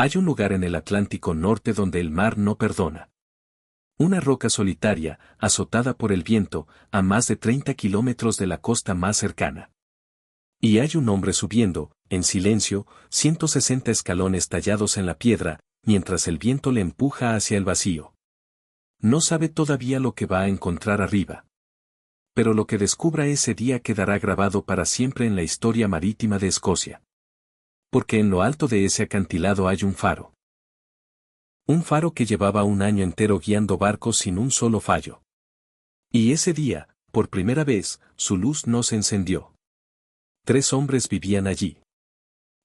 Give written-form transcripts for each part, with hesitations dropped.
Hay un lugar en el Atlántico Norte donde el mar no perdona. Una roca solitaria, azotada por el viento, a más de 30 kilómetros de la costa más cercana. Y hay un hombre subiendo, en silencio, 160 escalones tallados en la piedra, mientras el viento le empuja hacia el vacío. No sabe todavía lo que va a encontrar arriba. Pero lo que descubra ese día quedará grabado para siempre en la historia marítima de Escocia. Porque en lo alto de ese acantilado hay un faro. Un faro que llevaba un año entero guiando barcos sin un solo fallo. Y ese día, por primera vez, su luz no se encendió. 3 hombres vivían allí.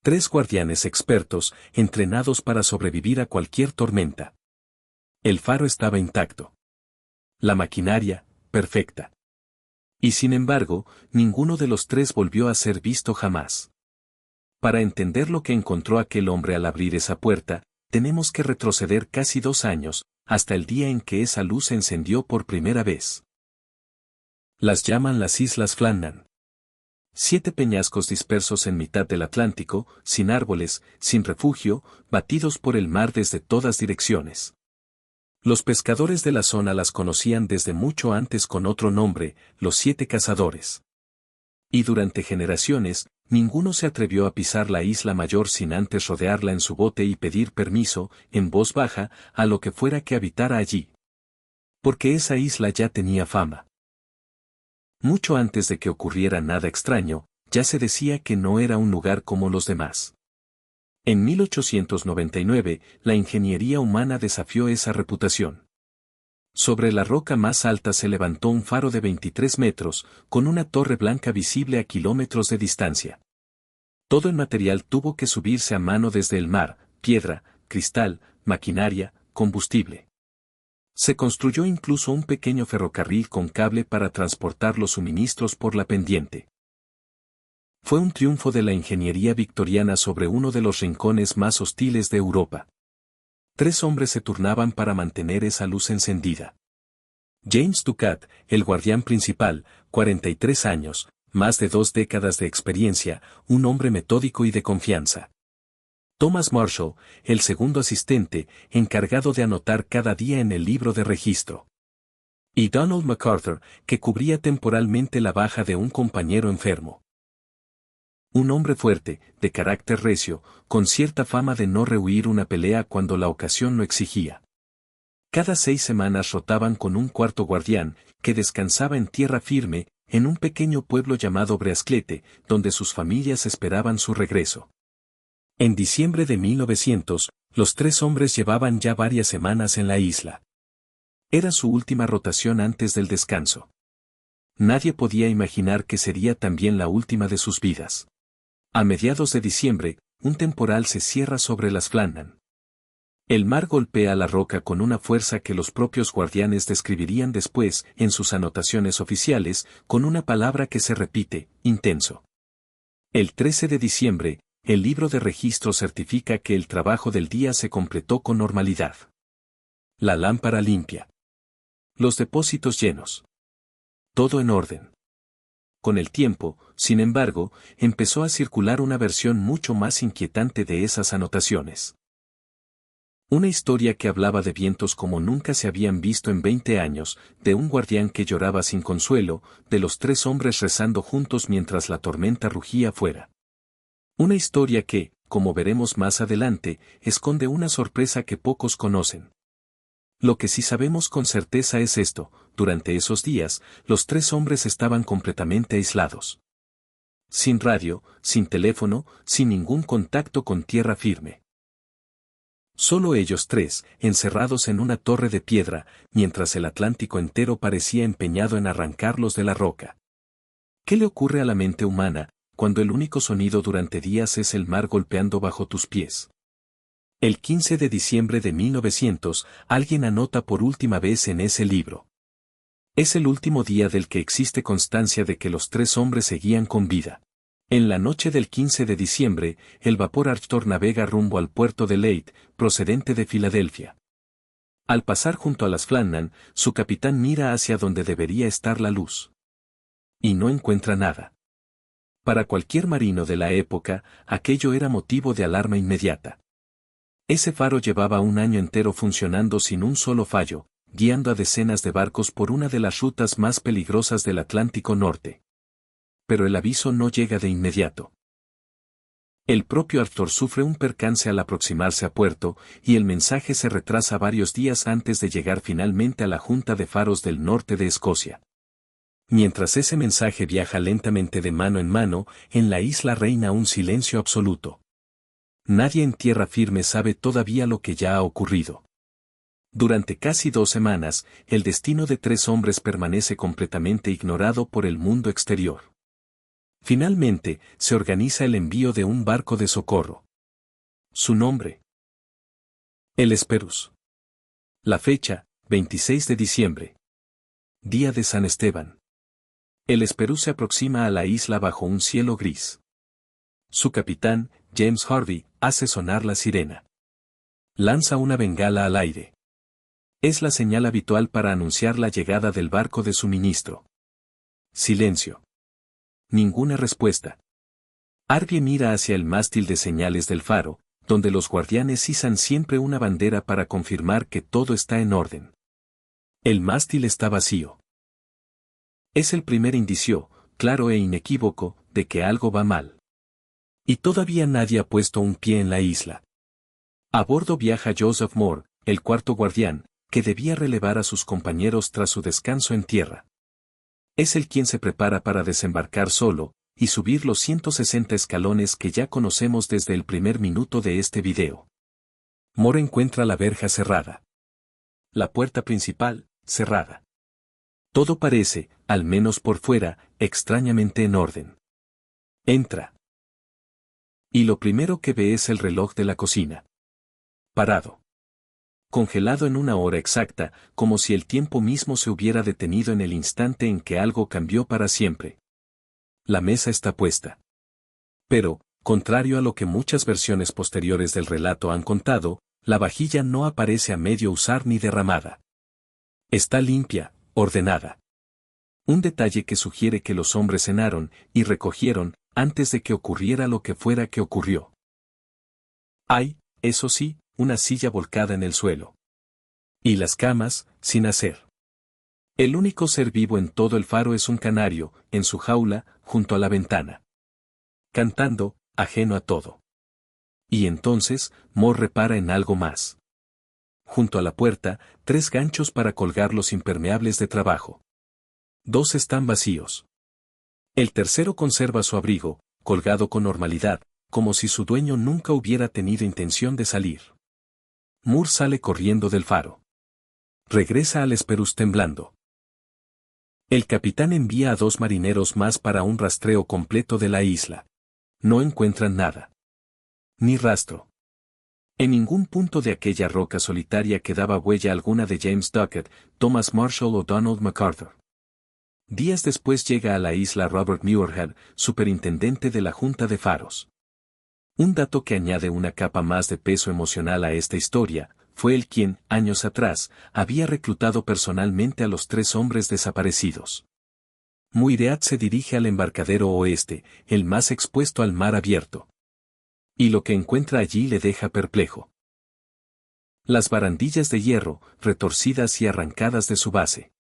3 guardianes expertos, entrenados para sobrevivir a cualquier tormenta. El faro estaba intacto. La maquinaria, perfecta. Y sin embargo, ninguno de los 3 volvió a ser visto jamás. Para entender lo que encontró aquel hombre al abrir esa puerta, tenemos que retroceder casi 2 años, hasta el día en que esa luz se encendió por primera vez. Las llaman las Islas Flannan. 7 peñascos dispersos en mitad del Atlántico, sin árboles, sin refugio, batidos por el mar desde todas direcciones. Los pescadores de la zona las conocían desde mucho antes con otro nombre, los 7 cazadores. Y durante generaciones, ninguno se atrevió a pisar la isla mayor sin antes rodearla en su bote y pedir permiso, en voz baja, a lo que fuera que habitara allí. Porque esa isla ya tenía fama. Mucho antes de que ocurriera nada extraño, ya se decía que no era un lugar como los demás. En 1899, la ingeniería humana desafió esa reputación. Sobre la roca más alta se levantó un faro de 23 metros, con una torre blanca visible a kilómetros de distancia. Todo el material tuvo que subirse a mano desde el mar, piedra, cristal, maquinaria, combustible. Se construyó incluso un pequeño ferrocarril con cable para transportar los suministros por la pendiente. Fue un triunfo de la ingeniería victoriana sobre uno de los rincones más hostiles de Europa. 3 hombres se turnaban para mantener esa luz encendida. James Ducat, el guardián principal, 43 años, más de 2 décadas de experiencia, un hombre metódico y de confianza. Thomas Marshall, el segundo asistente, encargado de anotar cada día en el libro de registro. Y Donald MacArthur, que cubría temporalmente la baja de un compañero enfermo. Un hombre fuerte, de carácter recio, con cierta fama de no rehuir una pelea cuando la ocasión lo exigía. Cada 6 semanas rotaban con un cuarto guardián, que descansaba en tierra firme, en un pequeño pueblo llamado Breasclete, donde sus familias esperaban su regreso. En diciembre de 1900, los 3 hombres llevaban ya varias semanas en la isla. Era su última rotación antes del descanso. Nadie podía imaginar que sería también la última de sus vidas. A mediados de diciembre, un temporal se cierra sobre las Flannan. El mar golpea la roca con una fuerza que los propios guardianes describirían después, en sus anotaciones oficiales, con una palabra que se repite, intenso. El 13 de diciembre, el libro de registro certifica que el trabajo del día se completó con normalidad. La lámpara limpia. Los depósitos llenos. Todo en orden. Con el tiempo, sin embargo, empezó a circular una versión mucho más inquietante de esas anotaciones. Una historia que hablaba de vientos como nunca se habían visto en 20 años, de un guardián que lloraba sin consuelo, de los 3 hombres rezando juntos mientras la tormenta rugía fuera. Una historia que, como veremos más adelante, esconde una sorpresa que pocos conocen. Lo que sí sabemos con certeza es esto: durante esos días, los 3 hombres estaban completamente aislados. Sin radio, sin teléfono, sin ningún contacto con tierra firme. Solo ellos 3, encerrados en una torre de piedra, mientras el Atlántico entero parecía empeñado en arrancarlos de la roca. ¿Qué le ocurre a la mente humana, cuando el único sonido durante días es el mar golpeando bajo tus pies? El 15 de diciembre de 1900, alguien anota por última vez en ese libro. Es el último día del que existe constancia de que los 3 hombres seguían con vida. En la noche del 15 de diciembre, el vapor Arctur navega rumbo al puerto de Leyte, procedente de Filadelfia. Al pasar junto a las Flannan, su capitán mira hacia donde debería estar la luz. Y no encuentra nada. Para cualquier marino de la época, aquello era motivo de alarma inmediata. Ese faro llevaba un año entero funcionando sin un solo fallo, guiando a decenas de barcos por una de las rutas más peligrosas del Atlántico Norte. Pero el aviso no llega de inmediato. El propio Arthur sufre un percance al aproximarse a puerto, y el mensaje se retrasa varios días antes de llegar finalmente a la Junta de Faros del Norte de Escocia. Mientras ese mensaje viaja lentamente de mano en la isla reina un silencio absoluto. Nadie en tierra firme sabe todavía lo que ya ha ocurrido. Durante casi 2 semanas, el destino de 3 hombres permanece completamente ignorado por el mundo exterior. Finalmente, se organiza el envío de un barco de socorro. Su nombre: el Hesperus. La fecha: 26 de diciembre. Día de San Esteban. El Hesperus se aproxima a la isla bajo un cielo gris. Su capitán, James Harvey, hace sonar la sirena. Lanza una bengala al aire. Es la señal habitual para anunciar la llegada del barco de suministro. Silencio. Ninguna respuesta. Harvey mira hacia el mástil de señales del faro, donde los guardianes izan siempre una bandera para confirmar que todo está en orden. El mástil está vacío. Es el primer indicio, claro e inequívoco, de que algo va mal. Y todavía nadie ha puesto un pie en la isla. A bordo viaja Joseph Moore, el cuarto guardián, que debía relevar a sus compañeros tras su descanso en tierra. Es el quien se prepara para desembarcar solo, y subir los 160 escalones que ya conocemos desde el primer minuto de este video. Moore encuentra la verja cerrada. La puerta principal, cerrada. Todo parece, al menos por fuera, extrañamente en orden. Entra. Y lo primero que ve es el reloj de la cocina. Parado. Congelado en una hora exacta, como si el tiempo mismo se hubiera detenido en el instante en que algo cambió para siempre. La mesa está puesta. Pero, contrario a lo que muchas versiones posteriores del relato han contado, la vajilla no aparece a medio usar ni derramada. Está limpia, ordenada. Un detalle que sugiere que los hombres cenaron y recogieron antes de que ocurriera lo que fuera que ocurrió. Hay, eso sí, una silla volcada en el suelo. Y las camas, sin hacer. El único ser vivo en todo el faro es un canario, en su jaula, junto a la ventana. Cantando, ajeno a todo. Y entonces, Moore repara en algo más. Junto a la puerta, 3 ganchos para colgar los impermeables de trabajo. 2 están vacíos. El tercero conserva su abrigo, colgado con normalidad, como si su dueño nunca hubiera tenido intención de salir. Moore sale corriendo del faro. Regresa al Hesperus temblando. El capitán envía a 2 marineros más para un rastreo completo de la isla. No encuentran nada. Ni rastro. En ningún punto de aquella roca solitaria quedaba huella alguna de James Duckett, Thomas Marshall o Donald MacArthur. Días después llega a la isla Robert Muirhead, superintendente de la Junta de Faros. Un dato que añade una capa más de peso emocional a esta historia, fue el quien, años atrás, había reclutado personalmente a los 3 hombres desaparecidos. Muirhead se dirige al embarcadero oeste, el más expuesto al mar abierto. Y lo que encuentra allí le deja perplejo. Las barandillas de hierro, retorcidas y arrancadas de su base.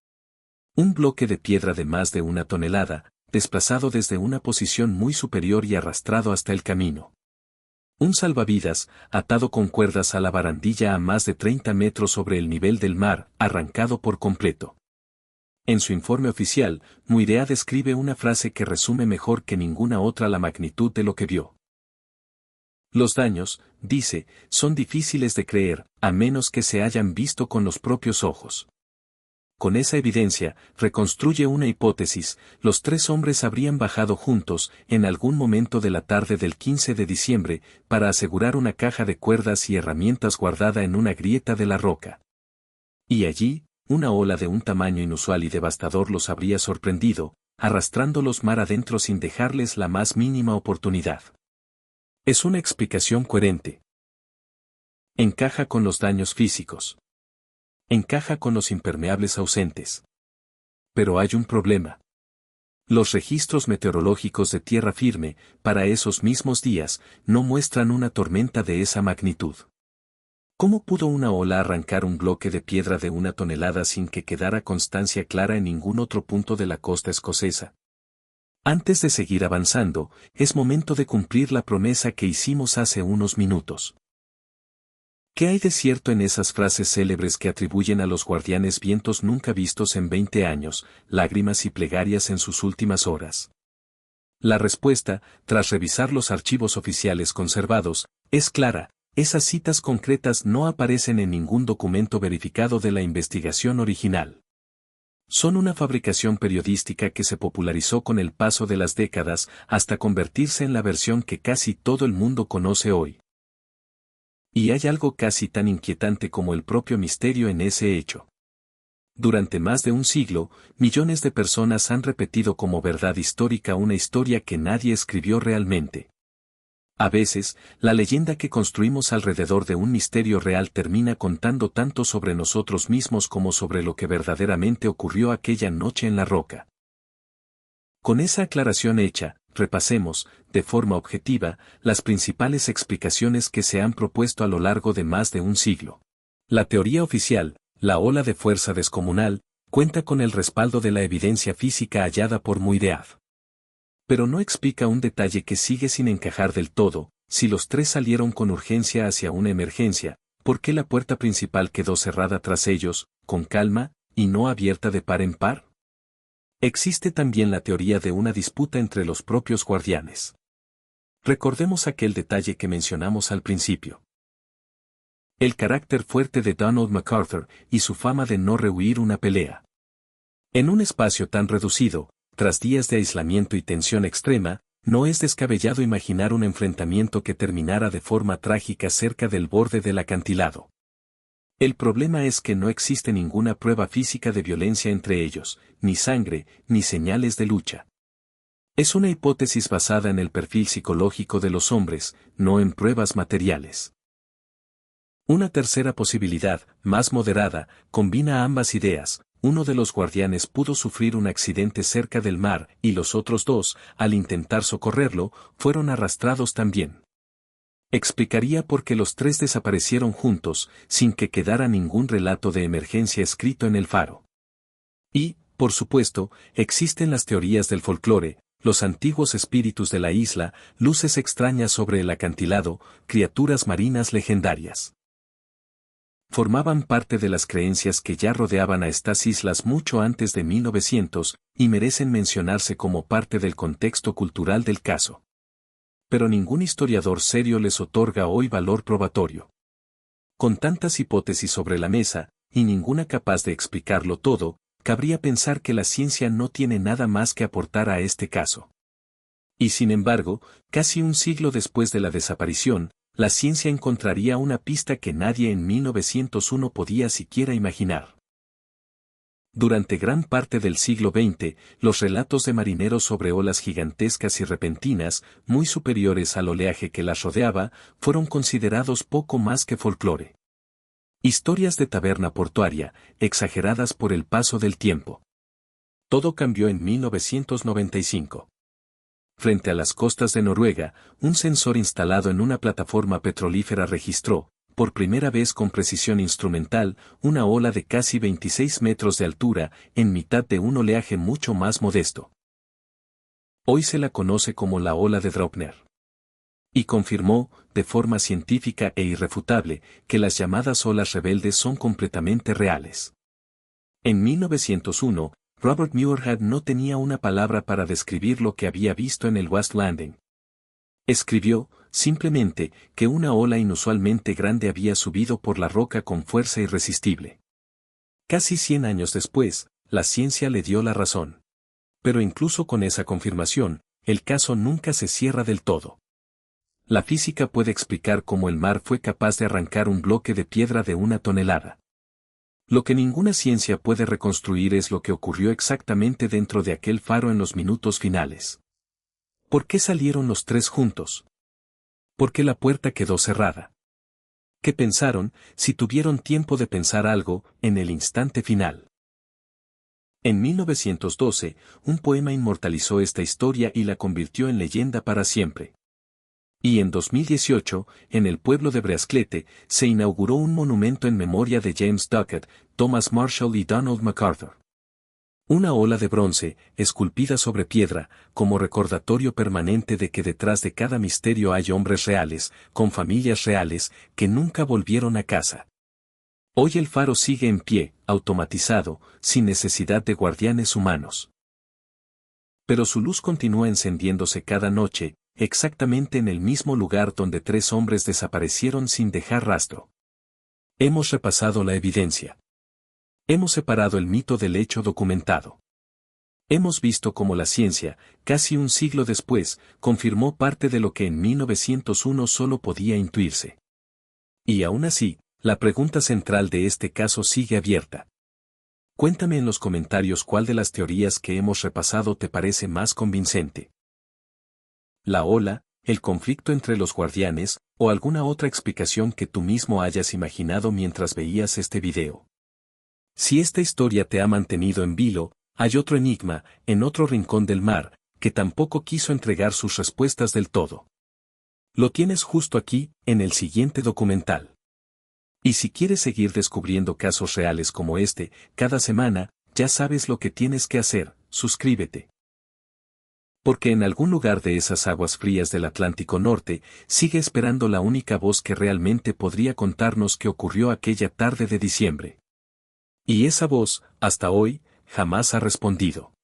Un bloque de piedra de más de 1 tonelada, desplazado desde una posición muy superior y arrastrado hasta el camino. Un salvavidas, atado con cuerdas a la barandilla a más de 30 metros sobre el nivel del mar, arrancado por completo. En su informe oficial, Muirhead describe una frase que resume mejor que ninguna otra la magnitud de lo que vio. Los daños, dice, son difíciles de creer, a menos que se hayan visto con los propios ojos. Con esa evidencia, reconstruye una hipótesis: los 3 hombres habrían bajado juntos, en algún momento de la tarde del 15 de diciembre, para asegurar una caja de cuerdas y herramientas guardada en una grieta de la roca. Y allí, una ola de un tamaño inusual y devastador los habría sorprendido, arrastrándolos mar adentro sin dejarles la más mínima oportunidad. Es una explicación coherente. Encaja con los daños físicos. Encaja con los impermeables ausentes. Pero hay un problema. Los registros meteorológicos de tierra firme, para esos mismos días, no muestran una tormenta de esa magnitud. ¿Cómo pudo una ola arrancar un bloque de piedra de 1 tonelada sin que quedara constancia clara en ningún otro punto de la costa escocesa? Antes de seguir avanzando, es momento de cumplir la promesa que hicimos hace unos minutos. ¿Qué hay de cierto en esas frases célebres que atribuyen a los guardianes vientos nunca vistos en 20 años, lágrimas y plegarias en sus últimas horas? La respuesta, tras revisar los archivos oficiales conservados, es clara: esas citas concretas no aparecen en ningún documento verificado de la investigación original. Son una fabricación periodística que se popularizó con el paso de las décadas hasta convertirse en la versión que casi todo el mundo conoce hoy. Y hay algo casi tan inquietante como el propio misterio en ese hecho. Durante más de un siglo, millones de personas han repetido como verdad histórica una historia que nadie escribió realmente. A veces, la leyenda que construimos alrededor de un misterio real termina contando tanto sobre nosotros mismos como sobre lo que verdaderamente ocurrió aquella noche en la roca. Con esa aclaración hecha, repasemos, de forma objetiva, las principales explicaciones que se han propuesto a lo largo de más de un siglo. La teoría oficial, la ola de fuerza descomunal, cuenta con el respaldo de la evidencia física hallada por Muirhead. Pero no explica un detalle que sigue sin encajar del todo: si los tres salieron con urgencia hacia una emergencia, ¿por qué la puerta principal quedó cerrada tras ellos, con calma, y no abierta de par en par? Existe también la teoría de una disputa entre los propios guardianes. Recordemos aquel detalle que mencionamos al principio. El carácter fuerte de Donald MacArthur y su fama de no rehuir una pelea. En un espacio tan reducido, tras días de aislamiento y tensión extrema, no es descabellado imaginar un enfrentamiento que terminara de forma trágica cerca del borde del acantilado. El problema es que no existe ninguna prueba física de violencia entre ellos, ni sangre, ni señales de lucha. Es una hipótesis basada en el perfil psicológico de los hombres, no en pruebas materiales. Una tercera posibilidad, más moderada, combina ambas ideas: uno de los guardianes pudo sufrir un accidente cerca del mar, y los otros dos, al intentar socorrerlo, fueron arrastrados también. Explicaría por qué los tres desaparecieron juntos, sin que quedara ningún relato de emergencia escrito en el faro. Y, por supuesto, existen las teorías del folclore: los antiguos espíritus de la isla, luces extrañas sobre el acantilado, criaturas marinas legendarias. Formaban parte de las creencias que ya rodeaban a estas islas mucho antes de 1900, y merecen mencionarse como parte del contexto cultural del caso. Pero ningún historiador serio les otorga hoy valor probatorio. Con tantas hipótesis sobre la mesa, y ninguna capaz de explicarlo todo, cabría pensar que la ciencia no tiene nada más que aportar a este caso. Y sin embargo, casi un siglo después de la desaparición, la ciencia encontraría una pista que nadie en 1901 podía siquiera imaginar. Durante gran parte del siglo XX, los relatos de marineros sobre olas gigantescas y repentinas, muy superiores al oleaje que las rodeaba, fueron considerados poco más que folclore. Historias de taberna portuaria, exageradas por el paso del tiempo. Todo cambió en 1995. Frente a las costas de Noruega, un sensor instalado en una plataforma petrolífera registró, por primera vez con precisión instrumental, una ola de casi 26 metros de altura, en mitad de un oleaje mucho más modesto. Hoy se la conoce como la ola de Draupner. Y confirmó, de forma científica e irrefutable, que las llamadas olas rebeldes son completamente reales. En 1901, Robert Muirhead no tenía una palabra para describir lo que había visto en el West Landing. Escribió, simplemente, que una ola inusualmente grande había subido por la roca con fuerza irresistible. Casi 100 años después, la ciencia le dio la razón. Pero incluso con esa confirmación, el caso nunca se cierra del todo. La física puede explicar cómo el mar fue capaz de arrancar un bloque de piedra de 1 tonelada. Lo que ninguna ciencia puede reconstruir es lo que ocurrió exactamente dentro de aquel faro en los minutos finales. ¿Por qué salieron los tres juntos? ¿Por qué la puerta quedó cerrada? ¿Qué pensaron, si tuvieron tiempo de pensar algo, en el instante final? En 1912, un poema inmortalizó esta historia y la convirtió en leyenda para siempre. Y en 2018, en el pueblo de Breasclete, se inauguró un monumento en memoria de James Duckett, Thomas Marshall y Donald MacArthur. Una ola de bronce, esculpida sobre piedra, como recordatorio permanente de que detrás de cada misterio hay hombres reales, con familias reales, que nunca volvieron a casa. Hoy el faro sigue en pie, automatizado, sin necesidad de guardianes humanos. Pero su luz continúa encendiéndose cada noche, exactamente en el mismo lugar donde 3 hombres desaparecieron sin dejar rastro. Hemos repasado la evidencia. Hemos separado el mito del hecho documentado. Hemos visto cómo la ciencia, casi un siglo después, confirmó parte de lo que en 1901 solo podía intuirse. Y aún así, la pregunta central de este caso sigue abierta. Cuéntame en los comentarios cuál de las teorías que hemos repasado te parece más convincente. La ola, el conflicto entre los guardianes, o alguna otra explicación que tú mismo hayas imaginado mientras veías este video. Si esta historia te ha mantenido en vilo, hay otro enigma, en otro rincón del mar, que tampoco quiso entregar sus respuestas del todo. Lo tienes justo aquí, en el siguiente documental. Y si quieres seguir descubriendo casos reales como este, cada semana, ya sabes lo que tienes que hacer, suscríbete. Porque en algún lugar de esas aguas frías del Atlántico Norte, sigue esperando la única voz que realmente podría contarnos qué ocurrió aquella tarde de diciembre. Y esa voz, hasta hoy, jamás ha respondido.